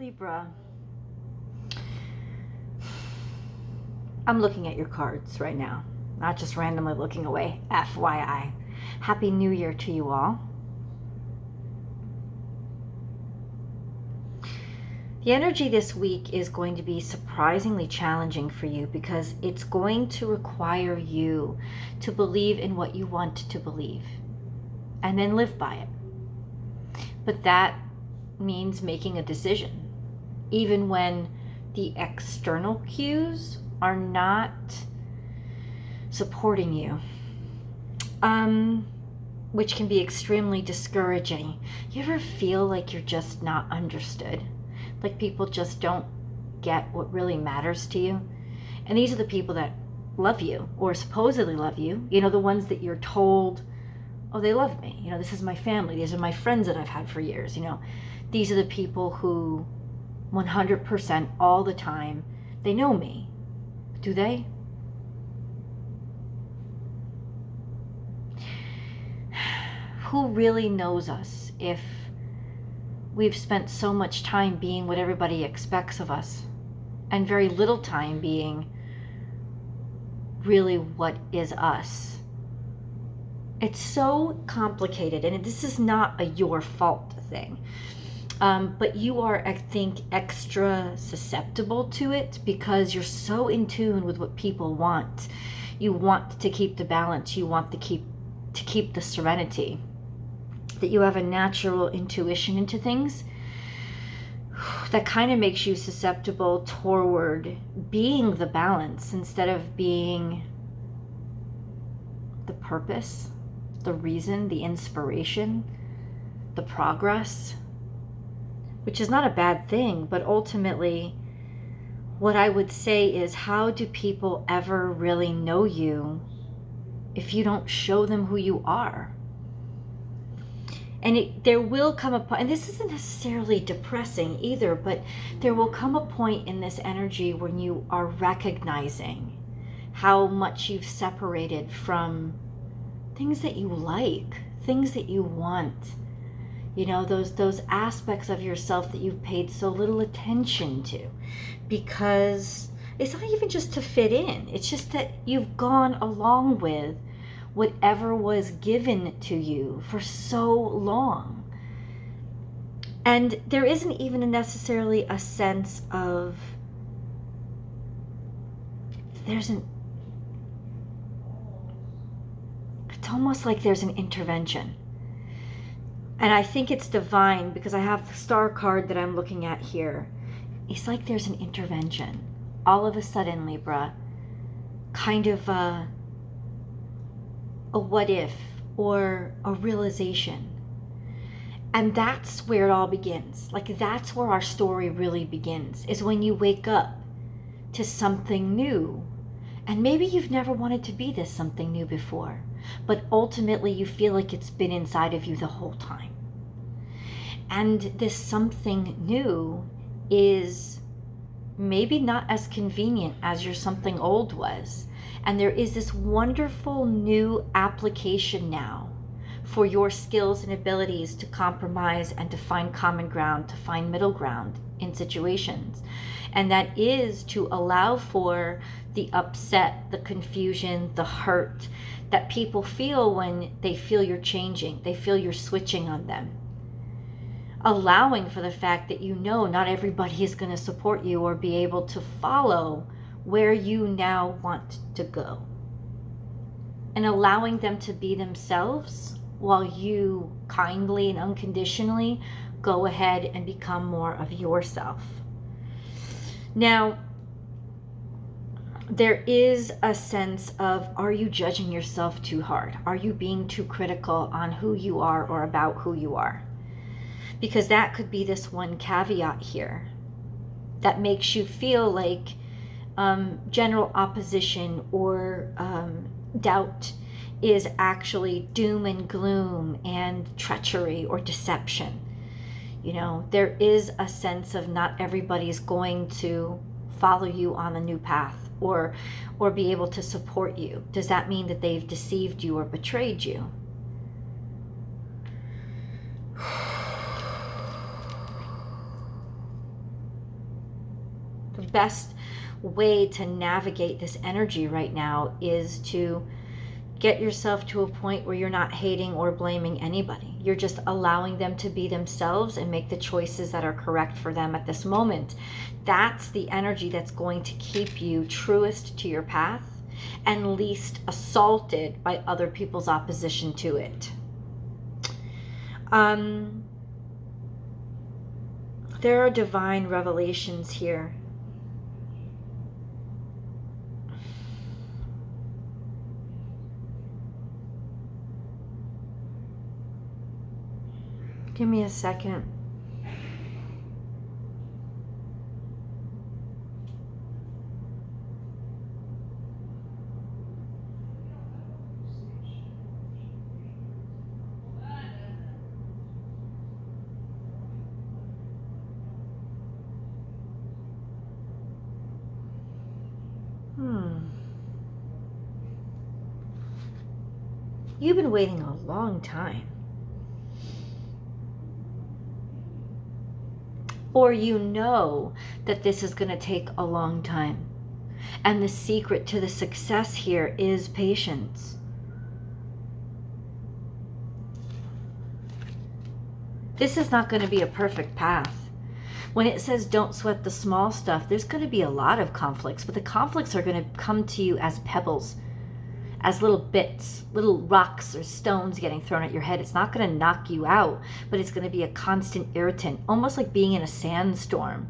Libra, I'm looking at your cards right now, not just randomly looking away, FYI. Happy New Year to you all. The energy this week is going to be surprisingly challenging for you because it's going to require you to believe in what you want to believe and then live by it. But that means making a decision, even when the external cues are not supporting you, which can be extremely discouraging. You ever feel like you're just not understood? Like people just don't get what really matters to you? And these are the people that love you or supposedly love you. You know, the ones that you're told, oh, they love me. You know, this is my family. These are my friends that I've had for years. You know, these are the people who 100% all the time, they know me. Do they? Who really knows us if we've spent so much time being what everybody expects of us and very little time being really what is us? It's so complicated, and this is not a your fault thing. But you are, I think, extra susceptible to it because you're so in tune with what people want. You want to keep the balance. You want to keep the serenity. That you have a natural intuition into things that kind of makes you susceptible toward being the balance instead of being the purpose, the reason, the inspiration, the progress. Which is not a bad thing, but ultimately what I would say is, how do people ever really know you if you don't show them who you are? And there will come a point, and this isn't necessarily depressing either, but there will come a point in this energy when you are recognizing how much you've separated from things that you like, things that you want. You know, those aspects of yourself that you've paid so little attention to, because it's not even just to fit in. It's just that you've gone along with whatever was given to you for so long. And there isn't even necessarily a sense of, it's almost like there's an intervention. And I think it's divine because I have the star card that I'm looking at here. It's like there's an intervention. All of a sudden, Libra, kind of a what if or a realization. And that's where it all begins. Like that's where our story really begins, is when you wake up to something new. And maybe you've never wanted to be this something new before, but ultimately you feel like it's been inside of you the whole time. And this something new is maybe not as convenient as your something old was. And there is this wonderful new application now for your skills and abilities to compromise and to find common ground, to find middle ground in situations. And that is to allow for the upset, the confusion, the hurt that people feel when they feel you're changing, they feel you're switching on them. Allowing for the fact that you know not everybody is going to support you or be able to follow where you now want to go. And allowing them to be themselves while you kindly and unconditionally go ahead and become more of yourself. Now, there is a sense of, are you judging yourself too hard? Are you being too critical on who you are or about who you are? Because that could be this one caveat here that makes you feel like general opposition or doubt is actually doom and gloom and treachery or deception. You know, there is a sense of not everybody's going to follow you on the new path or be able to support you. Does that mean that they've deceived you or betrayed you? the best way to navigate this energy right now is to get yourself to a point where you're not hating or blaming anybody. You're just allowing them to be themselves and make the choices that are correct for them at this moment. That's the energy that's going to keep you truest to your path and least assaulted by other people's opposition to it. There are divine revelations here. Give me a second. You've been waiting a long time. Or you know that this is going to take a long time. And the secret to the success here is patience. This is not going to be a perfect path. When it says don't sweat the small stuff, there's going to be a lot of conflicts, but the conflicts are going to come to you as pebbles, as little bits, little rocks or stones getting thrown at your head. It's not going to knock you out, but it's going to be a constant irritant, almost like being in a sandstorm.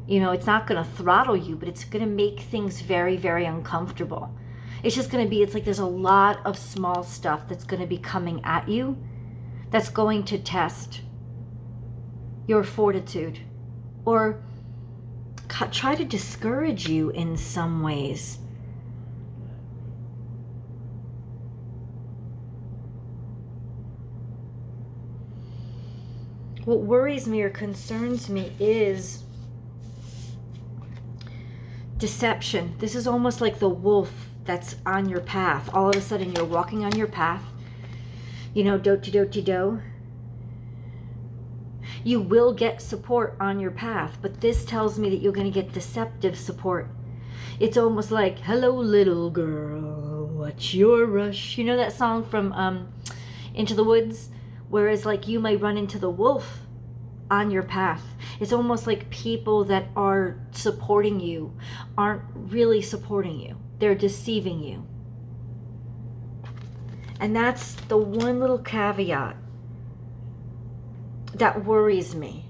You know, it's not going to throttle you, but it's going to make things very, very uncomfortable. It's just going to be, it's like there's a lot of small stuff that's going to be coming at you that's going to test your fortitude or try to discourage you in some ways. What worries me or concerns me is deception. This is almost like the wolf that's on your path. All of a sudden you're walking on your path, you know, do-ti-do-ti-do. You will get support on your path, but this tells me that you're going to get deceptive support. It's almost like, hello little girl, what's your rush? You know that song from Into the Woods? Whereas like you may run into the wolf on your path. It's almost like people that are supporting you aren't really supporting you. They're deceiving you. And that's the one little caveat that worries me.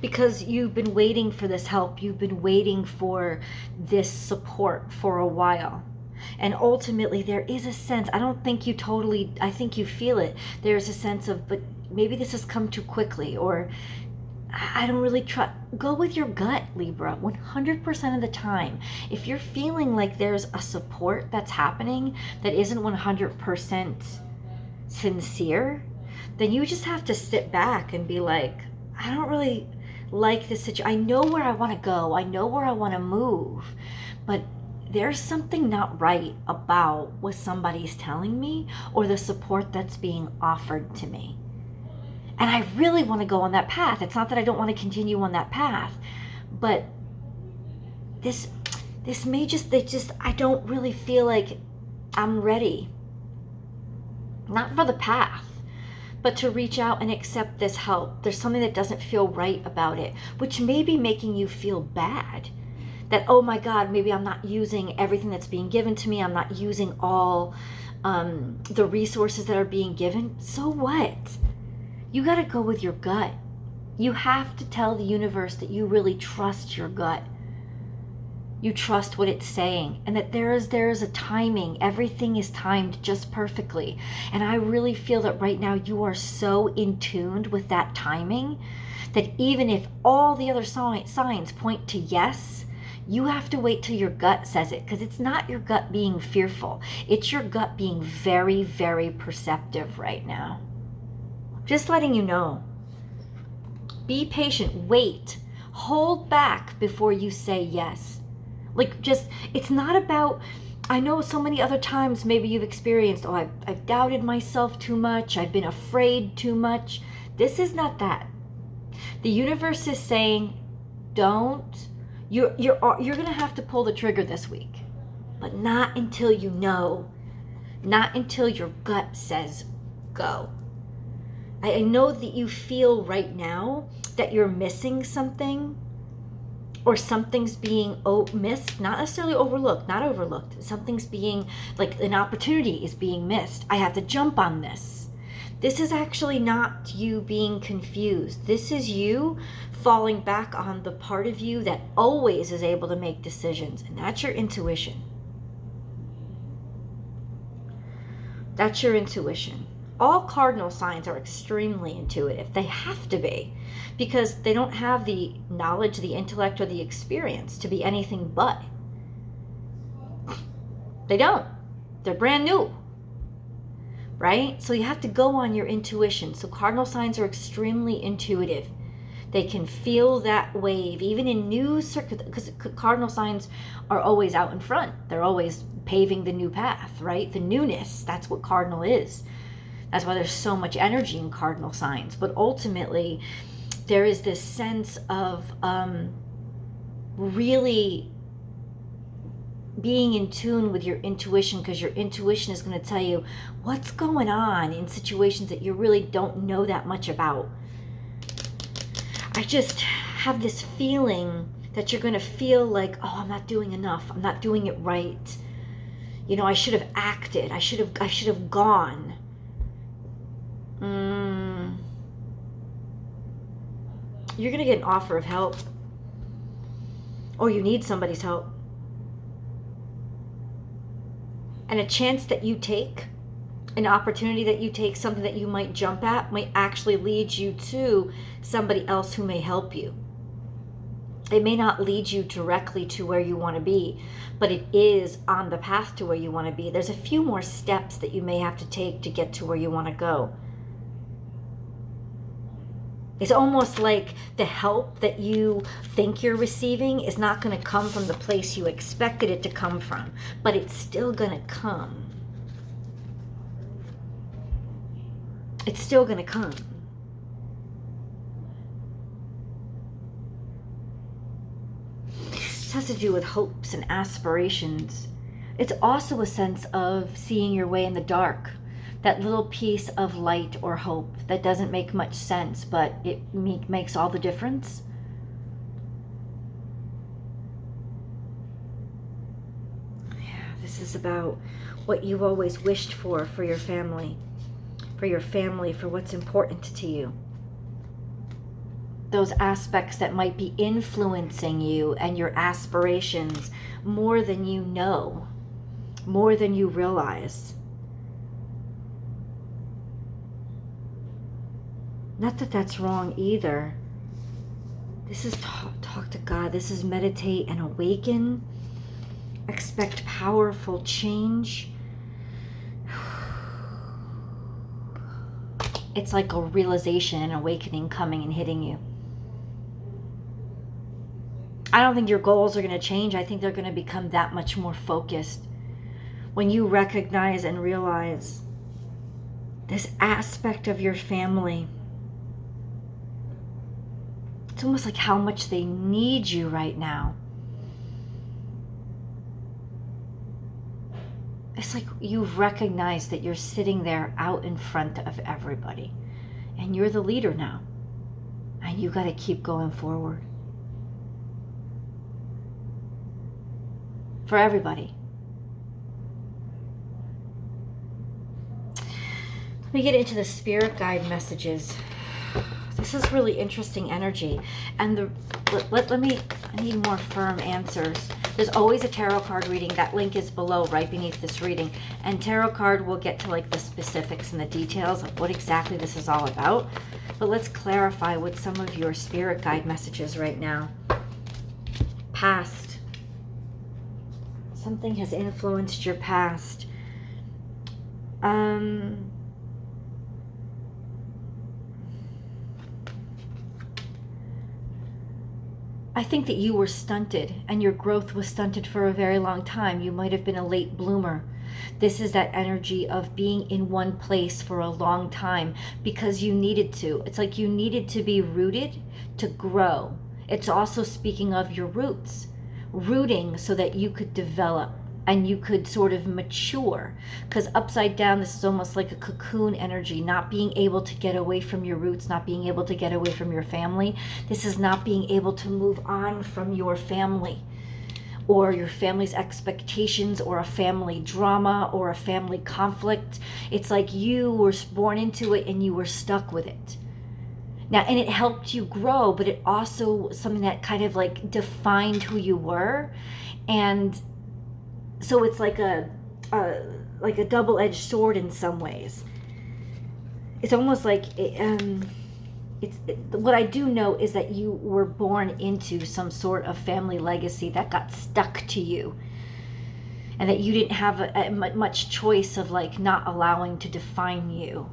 Because you've been waiting for this help. You've been waiting for this support for a while. And ultimately there is a sense, I don't think you totally, I think you feel it. There's a sense of, but maybe this has come too quickly, or I don't really trust. Go with your gut, Libra, 100% of the time. If you're feeling like there's a support that's happening that isn't 100% sincere, then you just have to sit back and be like, I don't really like this situation. I know where I want to go. I know where I want to move, but there's something not right about what somebody's telling me or the support that's being offered to me. And I really want to go on that path. It's not that I don't want to continue on that path, but this may just, I don't really feel like I'm ready. Not for the path, but to reach out and accept this help. There's something that doesn't feel right about it, which may be making you feel bad. That, oh my God, maybe I'm not using everything that's being given to me. I'm not using all the resources that are being given. So what? You got to go with your gut. You have to tell the universe that you really trust your gut. You trust what it's saying, and that there is a timing. Everything is timed just perfectly. And I really feel that right now you are so in tuned with that timing that even if all the other signs point to yes, you have to wait till your gut says it, because it's not your gut being fearful. It's your gut being very, very perceptive right now. Just letting you know. Be patient. Wait. Hold back before you say yes. Like, just, it's not about, I know so many other times maybe you've experienced, oh, I've doubted myself too much. I've been afraid too much. This is not that. The universe is saying, you're going to have to pull the trigger this week, but not until you know, not until your gut says go. I know that you feel right now that you're missing something, or something's being missed, not necessarily overlooked. Something's being, like an opportunity is being missed. I have to jump on this. This is actually not you being confused. This is you falling back on the part of you that always is able to make decisions, and that's your intuition. That's your intuition. All cardinal signs are extremely intuitive. They have to be, because they don't have the knowledge, the intellect, or the experience to be anything but. They don't. They're brand new, right? So you have to go on your intuition. So cardinal signs are extremely intuitive. They can feel that wave, even in new circuits, because cardinal signs are always out in front. They're always paving the new path, right? The newness, that's what cardinal is. That's why there's so much energy in cardinal signs. But ultimately, there is this sense of really being in tune with your intuition, because your intuition is going to tell you what's going on in situations that you really don't know that much about. I just have this feeling that you're going to feel like, oh, I'm not doing enough. I'm not doing it right. You know, I should have acted. I should have gone. You're going to get an offer of help, or you need somebody's help. And a chance that you take, an opportunity that you take, something that you might jump at, might actually lead you to somebody else who may help you. It may not lead you directly to where you want to be, but it is on the path to where you want to be. There's a few more steps that you may have to take to get to where you want to go. It's almost like the help that you think you're receiving is not going to come from the place you expected it to come from, but it's still going to come. It's still going to come. This has to do with hopes and aspirations. It's also a sense of seeing your way in the dark. That little piece of light or hope that doesn't make much sense, but it makes all the difference. Yeah, this is about what you've always wished for your family, for what's important to you. Those aspects that might be influencing you and your aspirations more than you know, more than you realize. Not that that's wrong either. This is talk to God. This is meditate and awaken. Expect powerful change. It's like a realization and awakening coming and hitting you. I don't think your goals are going to change. I think they're going to become that much more focused when you recognize and realize this aspect of your family. It's almost like how much they need you right now. It's like you've recognized that you're sitting there out in front of everybody, and you're the leader now, and you got to keep going forward for everybody. Let me get into the spirit guide messages. This is really interesting energy, and I need more firm answers. There's always a tarot card reading. That link is below, right beneath this reading. And tarot card will get to like the specifics and the details of what exactly this is all about. But let's clarify with some of your spirit guide messages right now. Past. Something has influenced your past. I think that you were stunted and your growth was stunted for a very long time. You might have been a late bloomer. This is that energy of being in one place for a long time because you needed to. It's like you needed to be rooted to grow. It's also speaking of your roots, rooting so that you could develop and you could sort of mature. Because upside down, this is almost like a cocoon energy, not being able to get away from your roots, not being able to get away from your family. This is not being able to move on from your family or your family's expectations or a family drama or a family conflict. It's like you were born into it and you were stuck with it. Now, and it helped you grow, but it also was something that kind of like defined who you were. And so it's like a double-edged sword in some ways. It's almost like what I do know is that you were born into some sort of family legacy that got stuck to you, and that you didn't have much choice of like not allowing to define you.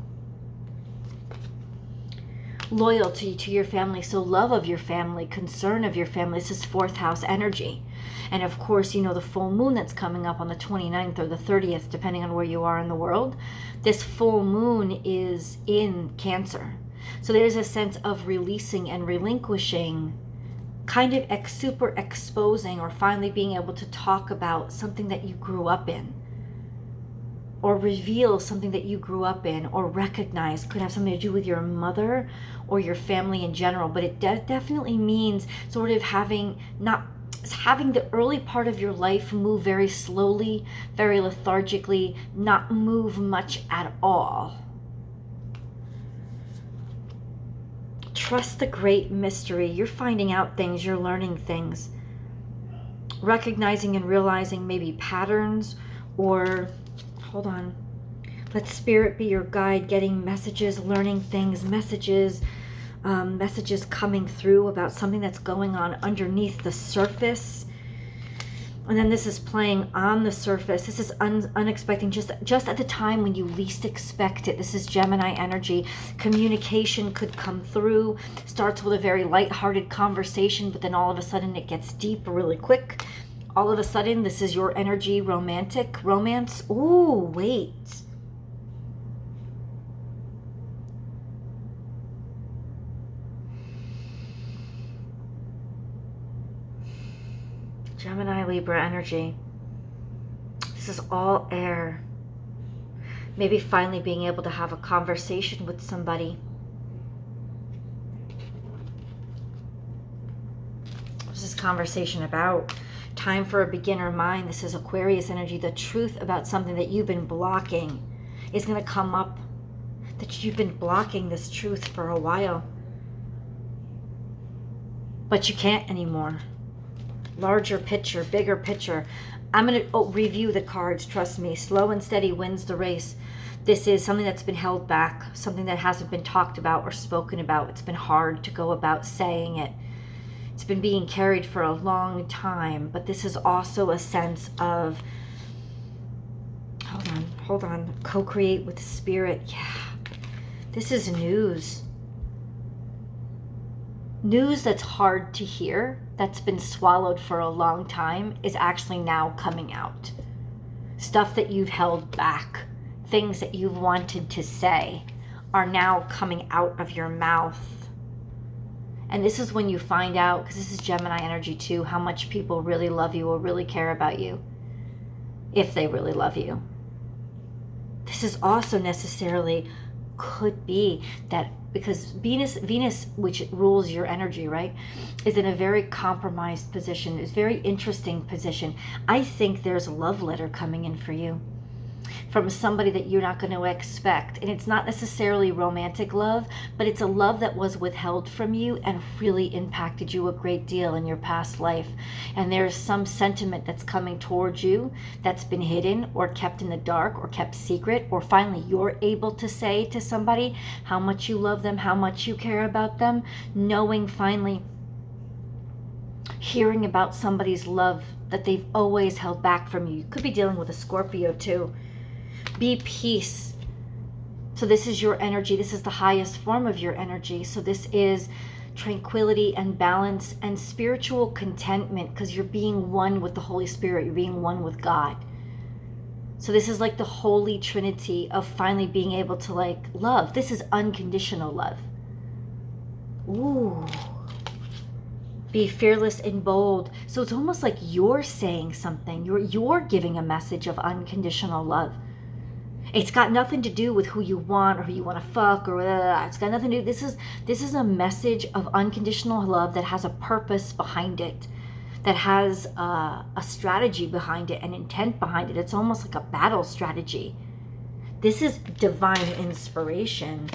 Loyalty to your family, so love of your family, concern of your family. This is fourth house energy. And of course, you know, the full moon that's coming up on the 29th or the 30th, depending on where you are in the world. This full moon is in Cancer. So there's a sense of releasing and relinquishing, kind of super exposing or finally being able to talk about something that you grew up in, or reveal something that you grew up in, or recognize. Could have something to do with your mother or your family in general, but it definitely means sort of having the early part of your life move very slowly, very lethargically, not move much at all. Trust the great mystery. You're finding out things, you're learning things, recognizing and realizing maybe patterns, or hold on, let spirit be your guide, getting messages, learning things, messages coming through about something that's going on underneath the surface. And then this is playing on the surface. This is unexpected, just at the time when you least expect it. This is Gemini energy. Communication could come through. Starts with a very lighthearted conversation, but then all of a sudden it gets deep really quick. All of a sudden, this is your energy, romance. Ooh, wait. Gemini, Libra energy. This is all air. Maybe finally being able to have a conversation with somebody. What's this conversation about? Time for a beginner mind. This is Aquarius energy. The truth about something that you've been blocking is going to come up. That you've been blocking this truth for a while, but you can't anymore. Larger picture, bigger picture. I'm going to review the cards. Trust me. Slow and steady wins the race. This is something that's been held back, something that hasn't been talked about or spoken about. It's been hard to go about saying it. It's been being carried for a long time, but this is also a sense of, hold on, co-create with spirit. Yeah, this is news. News that's hard to hear, that's been swallowed for a long time, is actually now coming out. Stuff that you've held back, things that you've wanted to say, are now coming out of your mouth. And this is when you find out, because this is Gemini energy too, how much people really love you or really care about you, if they really love you. This is also necessarily could be that because Venus, which rules your energy, right, is in a very compromised position, is very interesting position. I think there's a love letter coming in for you from somebody that you're not going to expect. And it's not necessarily romantic love, but it's a love that was withheld from you and really impacted you a great deal in your past life. And there's some sentiment that's coming towards you that's been hidden or kept in the dark or kept secret, or finally you're able to say to somebody how much you love them, how much you care about them, knowing finally, hearing about somebody's love that they've always held back from you. You could be dealing with a Scorpio too. Be peace. So this is your energy. This is the highest form of your energy. So this is tranquility and balance and spiritual contentment, because you're being one with the Holy Spirit. You're being one with God. So this is like the holy trinity of finally being able to like love. This is unconditional love. Ooh. Be fearless and bold. So it's almost like you're saying something. You're giving a message of unconditional love. It's got nothing to do with who you want or who you want to fuck or it's got nothing to do. This is a message of unconditional love that has a purpose behind it, that has a strategy behind it, an intent behind it. It's almost like a battle strategy. This is divine inspiration,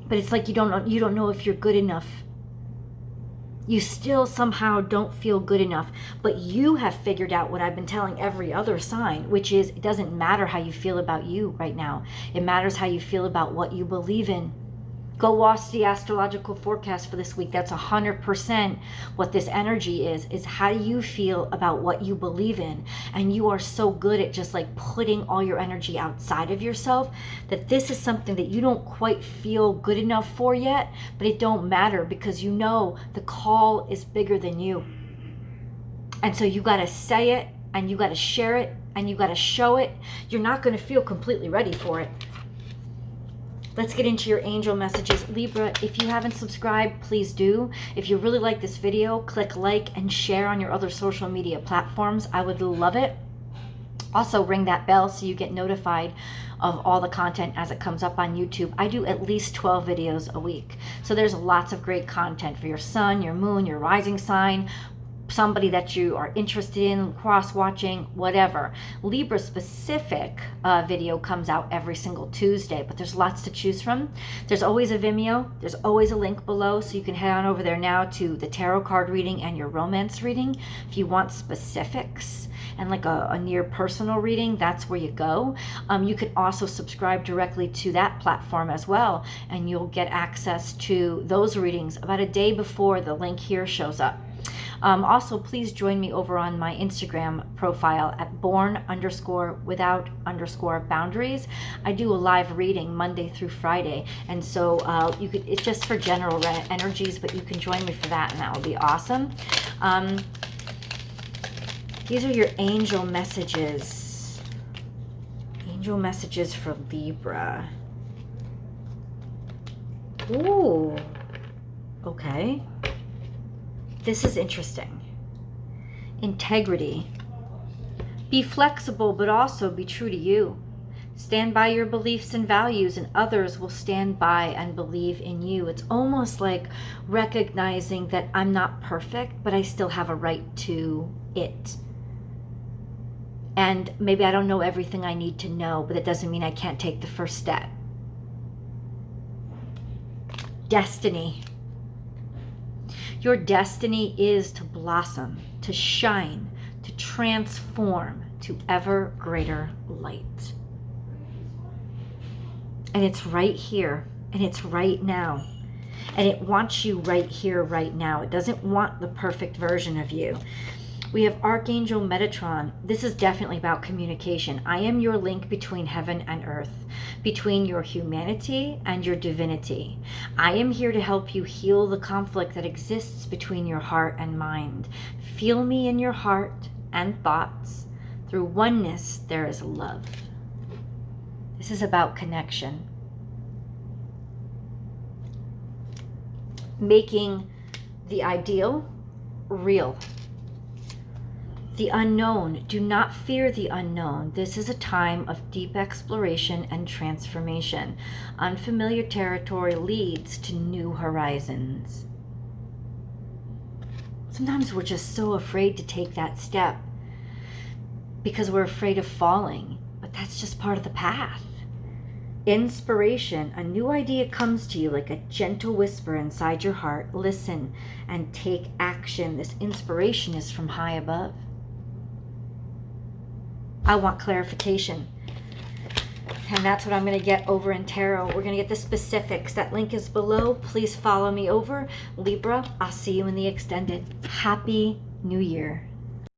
but it's like you don't know if you're good enough. You still somehow don't feel good enough, but you have figured out what I've been telling every other sign, which is it doesn't matter how you feel about you right now. It matters how you feel about what you believe in. Go watch the astrological forecast for this week. That's 100% what this energy is how you feel about what you believe in. And you are so good at just like putting all your energy outside of yourself that this is something that you don't quite feel good enough for yet, but it don't matter because you know the call is bigger than you. And so you got to say it and you got to share it and you got to show it. You're not going to feel completely ready for it. Let's get into your angel messages. Libra, if you haven't subscribed, please do. If you really like this video, click like and share on your other social media platforms. I would love it. Also, ring that bell so you get notified of all the content as it comes up on YouTube. I do at least 12 videos a week. So there's lots of great content for your sun, your moon, your rising sign, somebody that you are interested in, cross-watching, whatever. Libra specific video comes out every single Tuesday, but there's lots to choose from. There's always a Vimeo. There's always a link below, so you can head on over there now to the tarot card reading and your romance reading. If you want specifics and like a near personal reading, that's where you go. You can also subscribe directly to that platform as well, and you'll get access to those readings about a day before the link here shows up. Also, please join me over on my Instagram profile at Born_without_boundaries. I do a live reading Monday through Friday, and so it's just for general energies, but you can join me for that, and that will be awesome. These are your angel messages. Angel messages for Libra. Ooh, okay. This is interesting. Integrity. Be flexible, but also be true to you. Stand by your beliefs and values, and others will stand by and believe in you. It's almost like recognizing that I'm not perfect, but I still have a right to it. And maybe I don't know everything I need to know, but that doesn't mean I can't take the first step. Destiny. Your destiny is to blossom, to shine, to transform to ever greater light. And it's right here, and it's right now. And it wants you right here, right now. It doesn't want the perfect version of you. We have Archangel Metatron. This is definitely about communication. I am your link between heaven and earth, between your humanity and your divinity. I am here to help you heal the conflict that exists between your heart and mind. Feel me in your heart and thoughts. Through oneness, there is love. This is about connection. Making the ideal real. The unknown. Do not fear the unknown. This is a time of deep exploration and transformation. Unfamiliar territory leads to new horizons. Sometimes we're just so afraid to take that step because we're afraid of falling, but that's just part of the path. Inspiration. A new idea comes to you like a gentle whisper inside your heart. Listen and take action. This inspiration is from high above. I want clarification. And that's what I'm going to get over in tarot. We're going to get the specifics. That link is below. Please follow me over. Libra, I'll see you in the extended. Happy New Year.